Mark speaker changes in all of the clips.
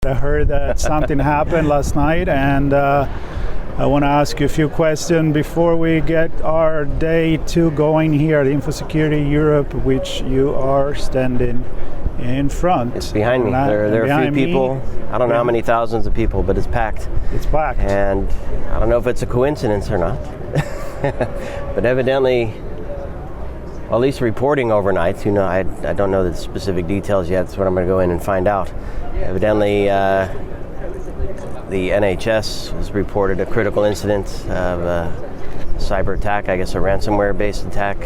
Speaker 1: I heard that something happened last night, and I want to ask you a few questions before we get our day 2 going here at InfoSecurity Europe, which you are standing in front.
Speaker 2: It's behind me. There are a few people. I don't know how many thousands of people, but it's packed.
Speaker 1: It's packed.
Speaker 2: And I don't know if it's a coincidence or not. But evidently, at least reporting overnight, I don't know the specific details yet. That's what I'm going to go in and find out. Evidently, the NHS has reported a critical incident of a cyber attack, I guess a ransomware-based attack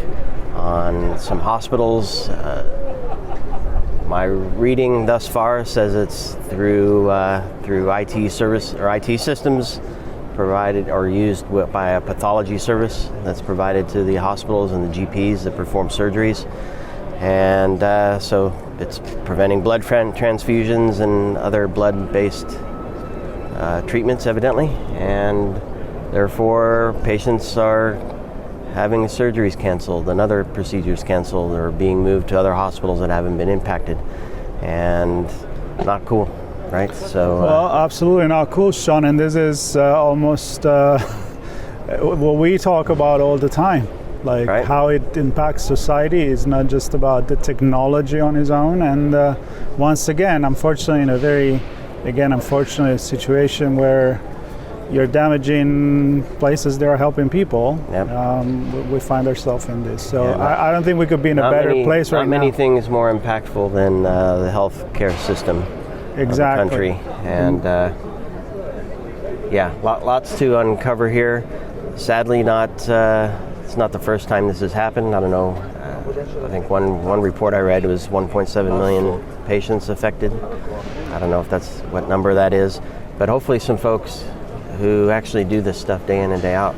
Speaker 2: on some hospitals. My reading thus far says it's through IT service or IT systems provided or used by a pathology service that's provided to the hospitals and the GPs that perform surgeries. And so it's preventing blood transfusions and other blood-based treatments, evidently. And therefore, patients are having surgeries canceled and other procedures canceled or being moved to other hospitals that haven't been impacted. And not cool, right? So
Speaker 1: well, absolutely not cool, Sean. And this is almost what we talk about all the time. Like right? How it impacts society is not just about the technology on its own. And once again, unfortunately, in a very, unfortunate situation where you're damaging places that are helping people. Yep. We find ourselves in this. So yeah, I don't think we could be in a better place right now. Not many
Speaker 2: things more impactful than the healthcare system of the country. And lots to uncover here. Sadly, it's not the first time this has happened. I don't know. I think one report I read was 1.7 million patients affected. I don't know if that's what number that is, but hopefully some folks who actually do this stuff day in and day out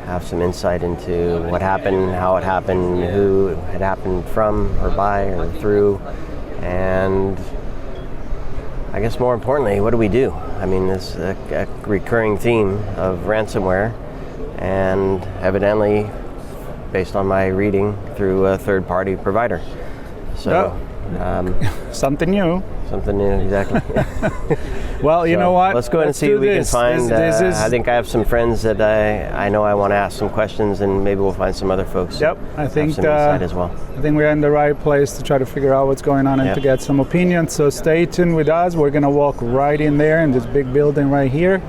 Speaker 2: have some insight into what happened, how it happened, who it happened from or by or through, and I guess more importantly, what do we do? I mean, there's a recurring theme of ransomware, and evidently, based on my reading, through a third-party provider. So,
Speaker 1: something new.
Speaker 2: Something new, exactly.
Speaker 1: Well, you know what?
Speaker 2: Let's go ahead and see what we can find. I think I have some friends that I know I want to ask some questions, and maybe we'll find some other folks.
Speaker 1: Yep, I think
Speaker 2: some insight as well.
Speaker 1: I think we're in the right place to try to figure out what's going on and to get some opinions. So stay tuned with us. We're going to walk right in there in this big building right here.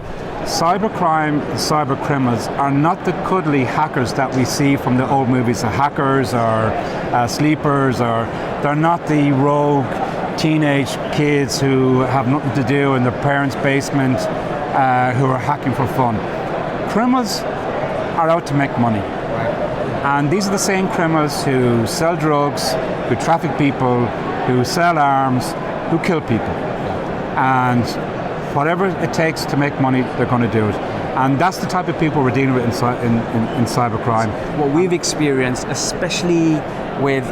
Speaker 1: Cybercrime and cybercriminals are not the cuddly hackers that we see from the old movies, the hackers or sleepers, or they're not the rogue teenage kids who have nothing to do in their parents' basement who are hacking for fun. Criminals are out to make money. And these are the same criminals who sell drugs, who traffic people, who sell arms, who kill people. And whatever it takes to make money, they're going to do it. And that's the type of people we're dealing with in cybercrime.
Speaker 3: What we've experienced, especially with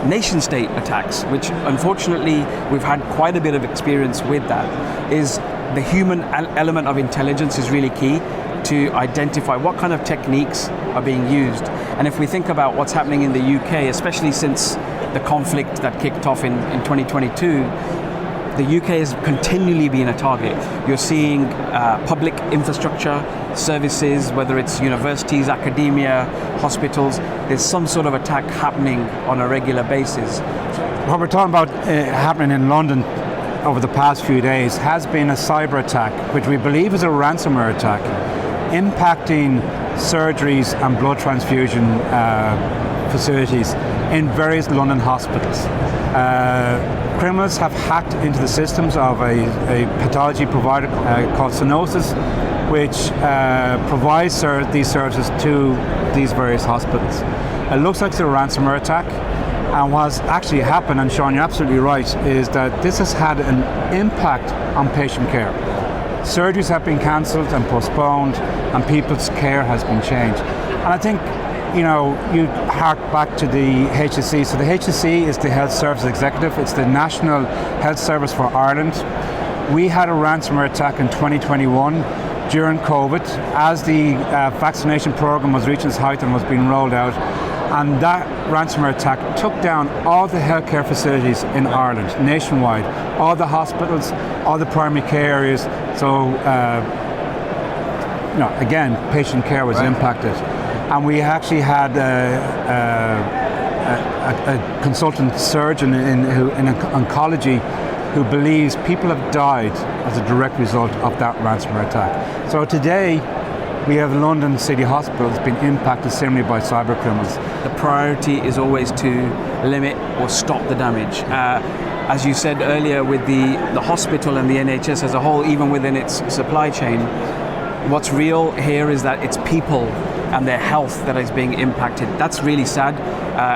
Speaker 3: nation-state attacks, which unfortunately we've had quite a bit of experience with that, is the human element of intelligence is really key to identify what kind of techniques are being used. And if we think about what's happening in the UK, especially since the conflict that kicked off in 2022, the UK has continually been a target. You're seeing public infrastructure, services, whether it's universities, academia, hospitals, there's some sort of attack happening on a regular basis.
Speaker 1: What we're talking about happening in London over the past few days has been a cyber attack, which we believe is a ransomware attack, impacting surgeries and blood transfusion facilities in various London hospitals. Criminals have hacked into the systems of a pathology provider called Synosis, which provides these services to these various hospitals. It looks like it's a ransomware attack, and what's actually happened, and Sean, you're absolutely right, is that this has had an impact on patient care. Surgeries have been cancelled and postponed, and people's care has been changed. And I think, you hark back to the HSE. So the HSE is the Health Service Executive. It's the National Health Service for Ireland. We had a ransomware attack in 2021 during COVID. As the vaccination program was reaching its height and was being rolled out, And that ransomware attack took down all the healthcare facilities in Ireland, nationwide, all the hospitals, all the primary care areas. So, again, patient care was impacted. And we actually had a consultant surgeon in oncology who believes people have died as a direct result of that ransomware attack. So today, we have London City Hospitals being impacted similarly by cybercriminals.
Speaker 3: The priority is always to limit or stop the damage. As you said earlier, with the hospital and the NHS as a whole, even within its supply chain, what's real here is that it's people and their health that is being impacted. That's really sad,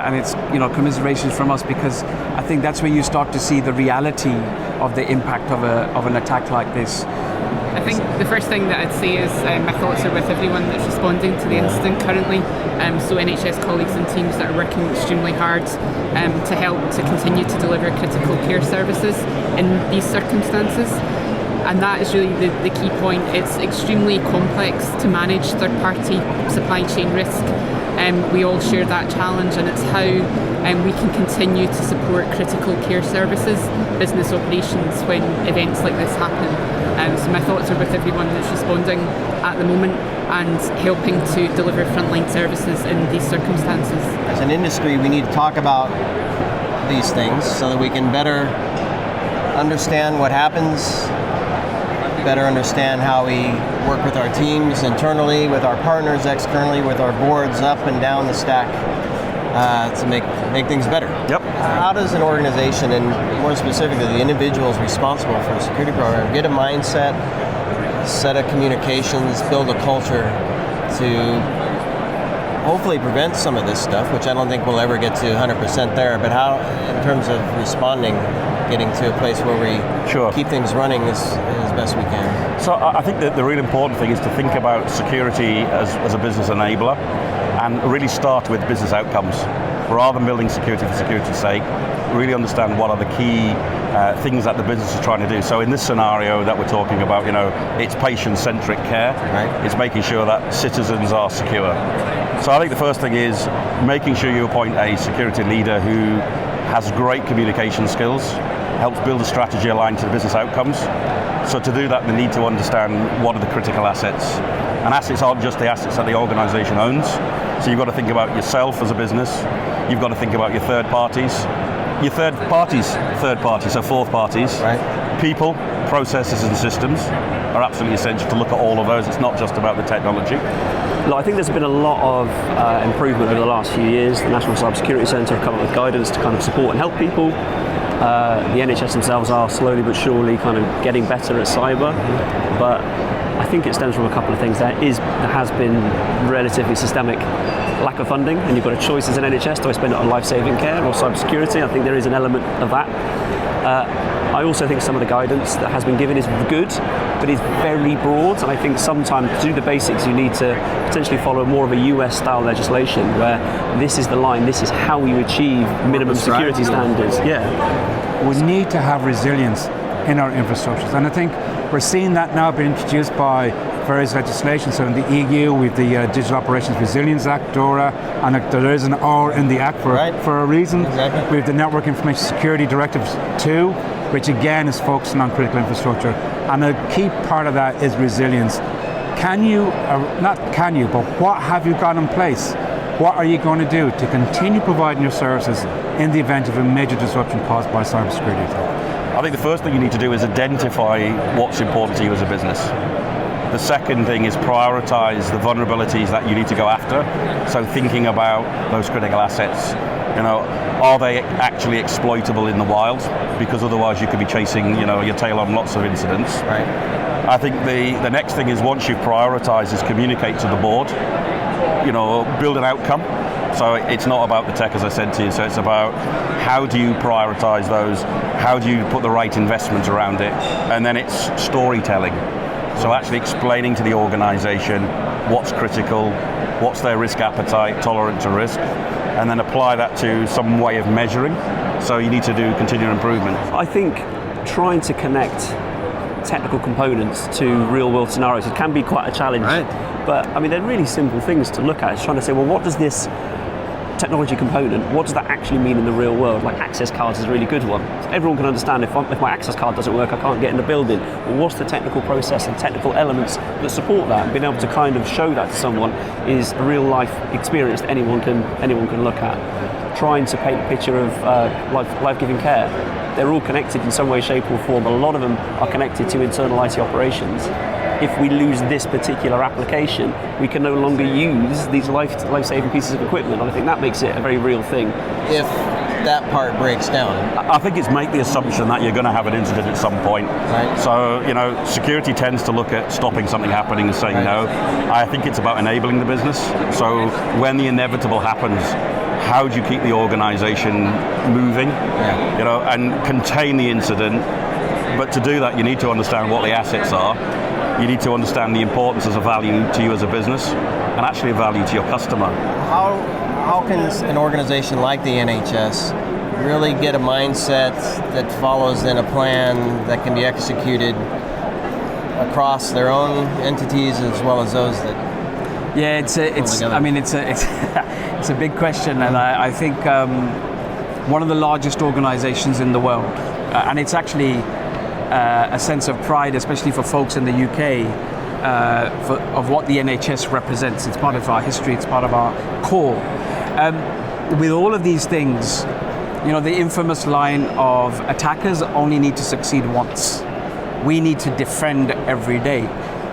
Speaker 3: and it's commiserations from us, because I think that's where you start to see the reality of the impact of an attack like this.
Speaker 4: I think the first thing that I'd say is my thoughts are with everyone that's responding to the incident currently. So NHS colleagues and teams that are working extremely hard to help to continue to deliver critical care services in these circumstances. And that is really the key point. It's extremely complex to manage third-party supply chain risk. We all share that challenge, and it's how we can continue to support critical care services, business operations when events like this happen. So my thoughts are with everyone that's responding at the moment and helping to deliver frontline services in these circumstances.
Speaker 2: As an industry, we need to talk about these things so that we can better understand what happens, better understand how we work with our teams internally, with our partners externally, with our boards up and down the stack to make things better.
Speaker 5: Yep.
Speaker 2: How does an organization, and more specifically the individuals responsible for a security program, get a mindset, set of communications, build a culture to hopefully prevent some of this stuff, which I don't think we'll ever get to 100% there, but how, in terms of responding, getting to a place where we keep things running as best we can?
Speaker 5: So I think that the really important thing is to think about security as a business enabler and really start with business outcomes. Rather than building security for security's sake, really understand what are the key things that the business is trying to do. So in this scenario that we're talking about, it's patient-centric care.
Speaker 2: Right.
Speaker 5: It's making sure that citizens are secure. So I think the first thing is making sure you appoint a security leader who has great communication skills, helps build a strategy aligned to the business outcomes. So to do that, they need to understand what are the critical assets. And assets aren't just the assets that the organization owns. So you've got to think about yourself as a business. You've got to think about your third parties, so fourth parties.
Speaker 2: Right.
Speaker 5: People, processes and systems are absolutely essential to look at all of those. It's not just about the technology.
Speaker 6: Look, I think there's been a lot of improvement over the last few years. The National Cybersecurity Centre have come up with guidance to kind of support and help people. The NHS themselves are slowly but surely kind of getting better at cyber, but I think it stems from a couple of things. There has been relatively systemic lack of funding, and you've got a choice as an NHS, do I spend it on life-saving care or cybersecurity? I think there is an element of that. I also think some of the guidance that has been given is good, but it's very broad, and I think sometimes to do the basics you need to potentially follow more of a US-style legislation where this is the line, this is how you achieve minimum security standards. Yeah.
Speaker 1: We need to have resilience in our infrastructures, and I think we're seeing that now being introduced by various legislation. So in the EU, with the Digital Operations Resilience Act, DORA, and there is an R in the Act for a reason.
Speaker 2: Exactly.
Speaker 1: We have the Network Information Security Directive 2, which again is focusing on critical infrastructure. And a key part of that is resilience. But what have you got in place? What are you going to do to continue providing your services in the event of a major disruption caused by cybersecurity attack?
Speaker 5: I think the first thing you need to do is identify what's important to you as a business. The second thing is prioritize the vulnerabilities that you need to go after. So thinking about those critical assets, are they actually exploitable in the wild? Because otherwise you could be chasing, your tail on lots of incidents.
Speaker 2: Right.
Speaker 5: I think the next thing is, once you've prioritized, is communicate to the board, build an outcome. So it's not about the tech, as I said to you, so it's about how do you prioritize those, how do you put the right investment around it, and then it's storytelling. So actually explaining to the organization what's critical, what's their risk appetite, tolerant to risk, and then apply that to some way of measuring. So you need to do continual improvement.
Speaker 6: I think trying to connect technical components to real world scenarios, it can be quite a challenge.
Speaker 2: Right.
Speaker 6: But I mean, they're really simple things to look at. It's trying to say, well, what does this technology component, what does that actually mean in the real world? Like access cards is a really good one. So everyone can understand if my access card doesn't work, I can't get in the building. Well, what's the technical process and technical elements that support that? And being able to kind of show that to someone is a real life experience that anyone can look at. Trying to paint a picture of life-giving care. They're all connected in some way, shape or form, but a lot of them are connected to internal IT operations. If we lose this particular application, we can no longer use these life-saving pieces of equipment. And I think that makes it a very real thing.
Speaker 2: If that part breaks down.
Speaker 5: I think it's make the assumption that you're going to have an incident at some point.
Speaker 2: Right.
Speaker 5: So, security tends to look at stopping something happening and saying no. I think it's about enabling the business. So when the inevitable happens, how do you keep the organization moving, and contain the incident? But to do that, you need to understand what the assets are. You need to understand the importance as a value to you as a business, and actually a value to your customer.
Speaker 2: How can an organization like the NHS really get a mindset that follows then a plan that can be executed across their own entities as well as those that?
Speaker 3: Yeah, it's a big question, and I think one of the largest organizations in the world, and it's actually a sense of pride, especially for folks in the UK, of what the NHS represents. It's part of our history, it's part of our core. With all of these things, the infamous line of attackers only need to succeed once. We need to defend every day.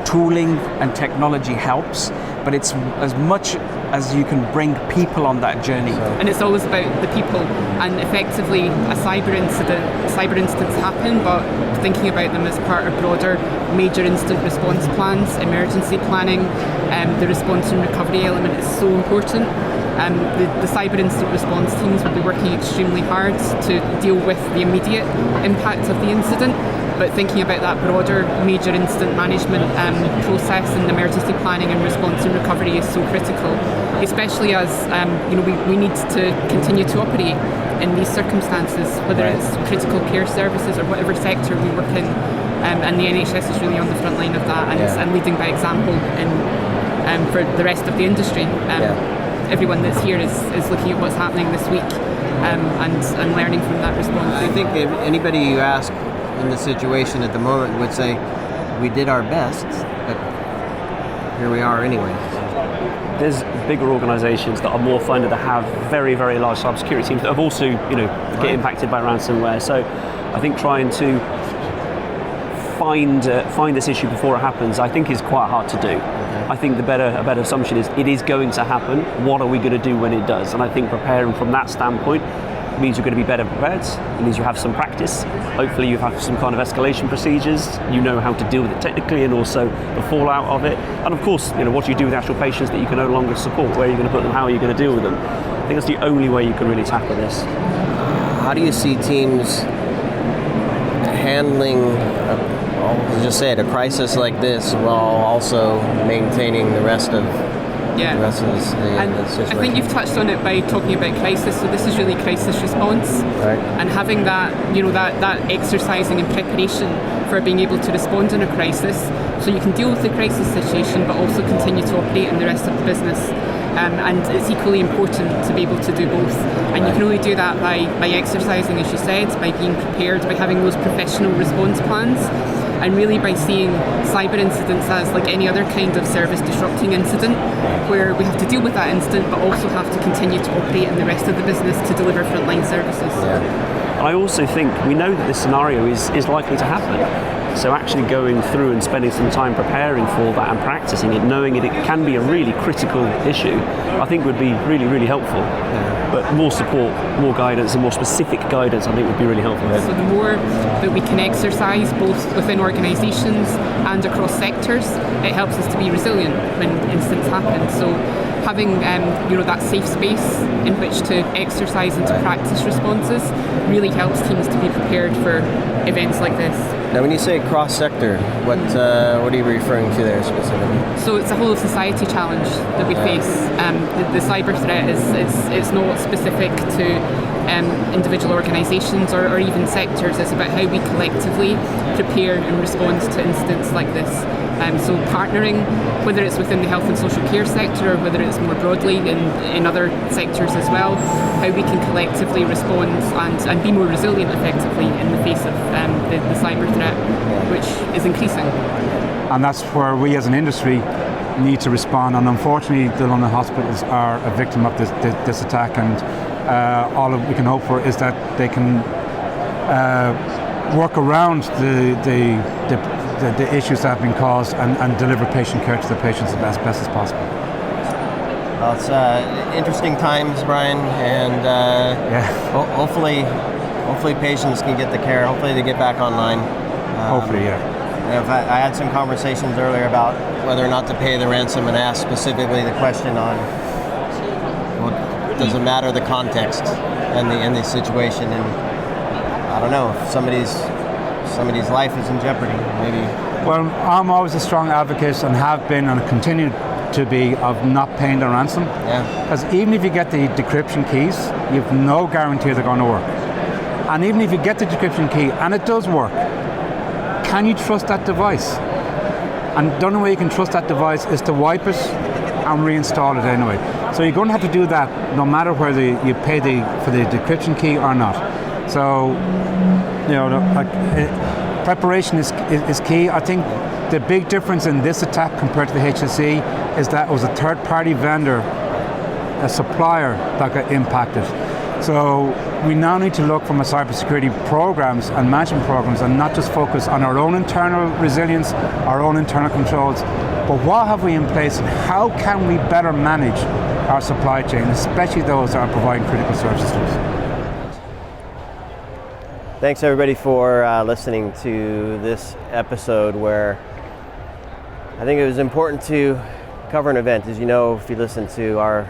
Speaker 3: Tooling and technology helps, but it's as much as you can bring people on that journey.
Speaker 4: And it's always about the people, and effectively a cyber incidents happen, but thinking about them as part of broader major incident response plans, emergency planning, the response and recovery element is so important. The cyber incident response teams will be working extremely hard to deal with the immediate impact of the incident, but thinking about that broader major incident management process and emergency planning and response and recovery is so critical, especially as we need to continue to operate in these circumstances, whether it's critical care services or whatever sector we work in, and the NHS is really on the front line of that and leading by example for the rest of the industry. Everyone that's here is looking at what's happening this week and learning from that response.
Speaker 2: I think if anybody you ask in the situation at the moment would say, we did our best, but here we are anyway.
Speaker 6: There's bigger organisations that are more funded that have very, very large cybersecurity teams that have also, get impacted by ransomware. So I think trying to find this issue before it happens, I think is quite hard to do. I think a better assumption is it is going to happen. What are we going to do when it does? And I think preparing from that standpoint means you're going to be better prepared. It means you have some practice. Hopefully you have some kind of escalation procedures. You know how to deal with it technically and also the fallout of it. And of course, what do you do with actual patients that you can no longer support? Where are you going to put them? How are you going to deal with them? I think that's the only way you can really tackle this.
Speaker 2: How do you see teams handling, I'll just say it, a crisis like this while also maintaining the rest of the situation?
Speaker 4: I think you've touched on it by talking about crisis. So this is really crisis response, and having that, that exercising and preparation for being able to respond in a crisis, so you can deal with the crisis situation, but also continue to operate in the rest of the business. And it's equally important to be able to do both. And you can only do that by exercising, as you said, by being prepared, by having those professional response plans, and really by seeing cyber incidents as like any other kind of service disrupting incident, where we have to deal with that incident, but also have to continue to operate in the rest of the business to deliver frontline services.
Speaker 6: I also think we know that this scenario is likely to happen. So actually going through and spending some time preparing for that and practicing it, knowing it can be a really critical issue, I think would be really, really helpful. But more support, more guidance, and more specific guidance, I think would be really helpful.
Speaker 4: So the more that we can exercise both within organisations and across sectors, it helps us to be resilient when incidents happen. So having that safe space in which to exercise and to practice responses really helps teams to be prepared for events like this.
Speaker 2: Now, when you say cross-sector, what are you referring to there specifically?
Speaker 4: So it's a whole of society challenge that we face. The cyber threat is not specific to individual organisations or even sectors. It's about how we collectively prepare and respond to incidents like this. So partnering, whether it's within the health and social care sector or whether it's more broadly in other sectors as well, how we can collectively respond and be more resilient effectively in the face of the cyber threat, which is increasing.
Speaker 1: And that's where we as an industry need to respond, and unfortunately the London hospitals are a victim of this attack, and all we can hope for is that they can work around the issues that have been caused and deliver patient care to the patients as best as possible.
Speaker 2: Well, it's interesting times, Brian, and hopefully patients can get the care. Hopefully they get back online.
Speaker 1: Hopefully, yeah.
Speaker 2: I had some conversations earlier about whether or not to pay the ransom, and asked specifically the question on, well, does it matter the context and the situation? And I don't know if somebody's life is in jeopardy, maybe.
Speaker 1: Well, I'm always a strong advocate, and have been and continue to be, of not paying the ransom.
Speaker 2: Yeah.
Speaker 1: Because even if you get the decryption keys, you've no guarantee they're going to work. And even if you get the decryption key and it does work, can you trust that device? And the only way you can trust that device is to wipe it and reinstall it anyway. So you're going to have to do that no matter whether you pay for the decryption key or not. So, preparation is key. I think the big difference in this attack compared to the HSE is that it was a third-party vendor, a supplier, that got impacted. So we now need to look from a cybersecurity programs and management programs, and not just focus on our own internal resilience, our own internal controls, but what have we in place and how can we better manage our supply chain, especially those that are providing critical services to us.
Speaker 2: Thanks everybody for listening to this episode, where I think it was important to cover an event. As you know, if you listen to our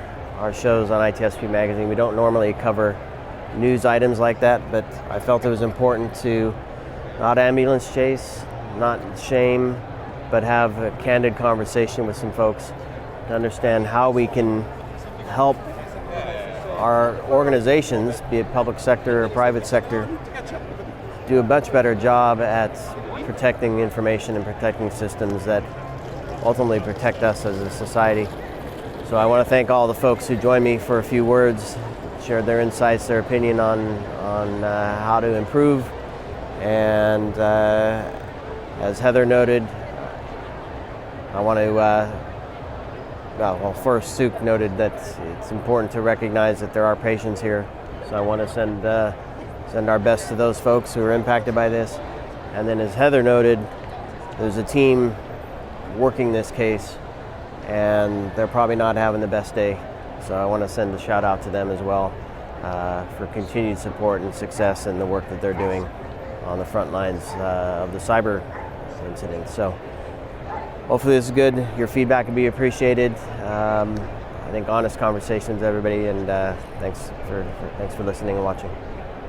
Speaker 2: shows on ITSPmagazine, we don't normally cover news items like that, but I felt it was important to not ambulance chase, not shame, but have a candid conversation with some folks to understand how we can help our organizations, be it public sector or private sector, do a much better job at protecting information and protecting systems that ultimately protect us as a society. So I want to thank all the folks who joined me for a few words, shared their insights, their opinion on how to improve. And as Heather noted, I want to, first Suk noted that it's important to recognize that there are patients here. So I want to send our best to those folks who are impacted by this. And then as Heather noted, there's a team working this case, and they're probably not having the best day. So I want to send a shout out to them as well for continued support and success in the work that they're doing on the front lines of the cyber incident. So hopefully this is good. Your feedback can be appreciated. I think honest conversations, everybody, and thanks for listening and watching.